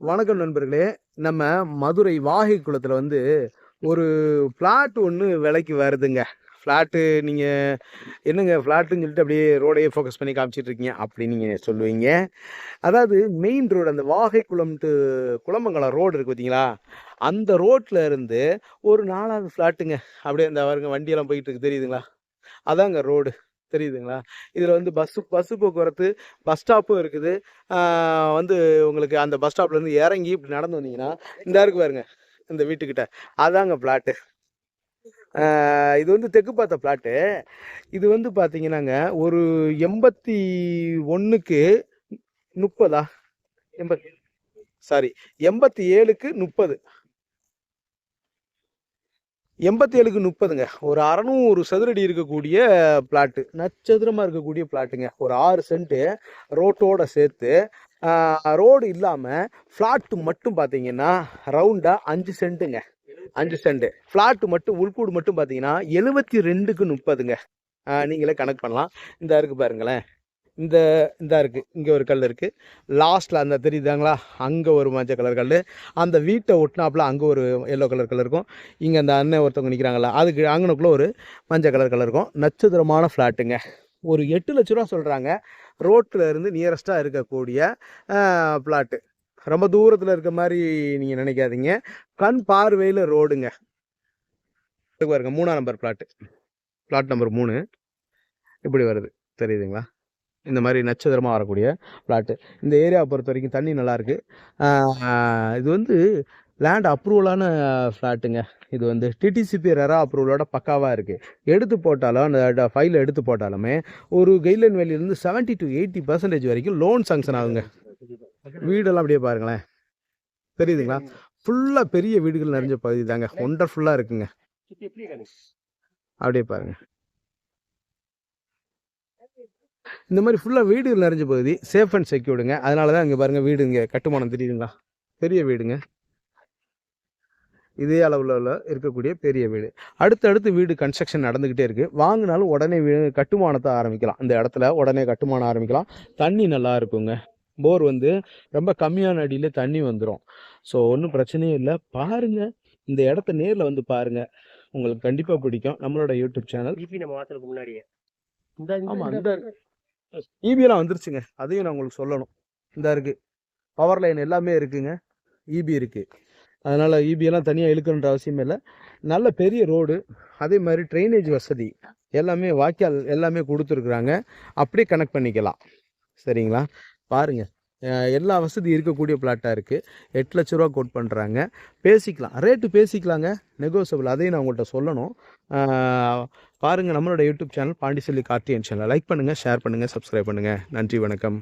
வணக்கம் நண்பர்களே. நம்ம மதுரை வாகை குளத்தில் வந்து ஒரு ஃப்ளாட் ஒன்று விலைக்கு வருதுங்க. ஃப்ளாட்டு நீங்கள் என்னங்க ஃப்ளாட்டுன்னு சொல்லிட்டு அப்படியே ரோடையே ஃபோக்கஸ் பண்ணி காமிச்சிட்டு இருக்கீங்க அப்படி நீங்கள் சொல்லுவீங்க. அதாவது மெயின் ரோடு அந்த வாகை குளம்ட்டு குளமங்கலம் ரோடு இருக்குது பார்த்தீங்களா, அந்த ரோட்டில் இருந்து ஒரு 4வது ஃப்ளாட்டுங்க. அப்படியே இந்த அவருங்க வண்டியெல்லாம் போயிட்டு இருக்கு தெரியுதுங்களா, அதாங்க ரோடு தெரியுதுங்களா. இதில் வந்து பஸ்ஸு போக்குவரத்து பஸ் ஸ்டாப்பும் இருக்குது. வந்து உங்களுக்கு அந்த பஸ் ஸ்டாப்லேருந்து இறங்கி இப்படி நடந்து வந்தீங்கன்னா இந்த இருக்கு பாருங்க, இந்த வீட்டுக்கிட்ட அதாங்க ஃப்ளாட்டு. இது வந்து தெற்கு பார்த்த ஃப்ளாட்டு. இது வந்து பார்த்தீங்கன்னாங்க ஒரு 81க்கு 30 87க்கு 30 87க்கு 30ங்க. ஒரு 600 சதுரடி இருக்கக்கூடிய பிளாட்டு, நட்சத்திரமாக இருக்கக்கூடிய பிளாட்டுங்க. ஒரு 6 சென்ட்டு ரோட்டோட சேர்த்து. ரோடு இல்லாமல் ஃப்ளாட்டு மட்டும் பார்த்தீங்கன்னா ரவுண்டாக 5 சென்ட்டுங்க. 5 சென்ட்டு ஃப்ளாட்டு மட்டும் உள்கூடு மட்டும் பார்த்தீங்கன்னா 72க்கு 30ங்க. நீங்களே கணக்கு பண்ணலாம். இந்த இருக்கு பாருங்களேன், இந்த இருக்குது, இங்கே ஒரு கல் இருக்குது. லாஸ்ட்டில் அந்த தெரியுதாங்களா, அங்கே ஒரு மஞ்சள் கலர் கல். அந்த வீட்டை ஒட்டினாப்புல அங்கே ஒரு எல்லோ கலர் இருக்கும். இங்கே அந்த அண்ணன் ஒருத்தவங்க நிற்கிறாங்களா, அதுக்கு அங்கனுக்குள்ளே ஒரு மஞ்சள் கலர் இருக்கும். நட்சத்திரமான ஃப்ளாட்டுங்க. ஒரு 8 லட்ச ரூபா சொல்கிறாங்க. ரோட்டில் இருந்து நியரஸ்ட்டாக இருக்கக்கூடிய ஃப்ளாட்டு. ரொம்ப தூரத்தில் இருக்க மாதிரி நீங்கள் நினைக்காதீங்க. கண் பார்வையில் ரோடுங்க. பாருங்க, 3ஆம் நம்பர் ஃப்ளாட்டு, ஃப்ளாட் நம்பர் 3 இப்படி வருது தெரியுதுங்களா. இந்த மாதிரி நட்சத்திரமாக வரக்கூடிய ஃப்ளாட்டு. இந்த ஏரியாவை பொறுத்த வரைக்கும் தண்ணி நல்லாயிருக்கு. இது வந்து லேண்ட் அப்ரூவலான ஃப்ளாட்டுங்க. இது வந்து டிடிசிபி ரெரா அப்ரூவலோட பக்காவாக இருக்குது. எடுத்து போட்டாலும் அந்த ஃபைலை எடுத்து போட்டாலுமே ஒரு கைட்லைன் வேல்யூலேருந்து 70 to 80% வரைக்கும் லோன் சாங்ஷன் ஆகுங்க. வீடெல்லாம் அப்படியே பாருங்களேன், தெரியுதுங்களா. ஃபுல்லாக பெரிய வீடுகள் நிறைஞ்ச பகுதி தாங்க. ஒண்டர்ஃபுல்லாக இருக்குங்க. அப்படியே பாருங்க, இந்த மாதிரி ஃபுல்லாக வீடுகள் நிறைஞ்ச பகுதி, சேஃப் அண்ட் செக்யூர்டுங்க. அதனால தான் இங்கே பாருங்கள் வீடு, இங்கே கட்டுமானம் தெரியுதுங்களா, பெரிய வீடுங்க. இதே அளவில் இருக்கக்கூடிய பெரிய வீடு. அடுத்தடுத்து வீடு கன்ஸ்ட்ரக்ஷன் நடந்துக்கிட்டே இருக்குது. வாங்கினாலும் உடனே கட்டுமானத்தை ஆரம்பிக்கலாம். இந்த இடத்துல உடனே கட்டுமானம் ஆரம்பிக்கலாம். தண்ணி நல்லா இருக்குங்க. போர் வந்து ரொம்ப கம்மியான அடியில் தண்ணி வந்துடும். ஸோ ஒன்றும் பிரச்சனையும் இல்லை. பாருங்கள், இந்த இடத்த நேரில் வந்து பாருங்கள், உங்களுக்கு கண்டிப்பாக பிடிக்கும். நம்மளோட யூடியூப் சேனல் நம்ம வாசலுக்கு முன்னாடியே ஆமாம், இந்த ஈபியெல்லாம் வந்துருச்சுங்க. அதையும் நான் உங்களுக்கு சொல்லணும். இந்த இருக்குது பவர் லைன் எல்லாமே இருக்குங்க. ஈபி இருக்குது. அதனால் ஈபியெல்லாம் தனியாக இழுக்கணுன்ற அவசியமே இல்லை. நல்ல பெரிய ரோடு, அதே மாதிரி ட்ரைனேஜ் வசதி எல்லாமே, வாய்க்கால் எல்லாமே கொடுத்துருக்குறாங்க. அப்படியே கனெக்ட் பண்ணிக்கலாம். சரிங்களா. பாருங்கள், எல்லா வசதி இருக்கக்கூடிய பிளாட்டாக இருக்குது. 8 லட்ச ரூபா கோட் பண்ணுறாங்க. பேசிக்கலாம், ரேட்டு பேசிக்கலாங்க, நெகோசியபிள். அதையும் நான் உங்கள்கிட்ட சொல்லணும். பாருங்கள், நம்மளோட YouTube channel Pandiselvi Karthiyan channel like பண்ணுங்கள், ஷேர் பண்ணுங்கள், சப்ஸ்கிரைப் பண்ணுங்கள். நன்றி, வணக்கம்.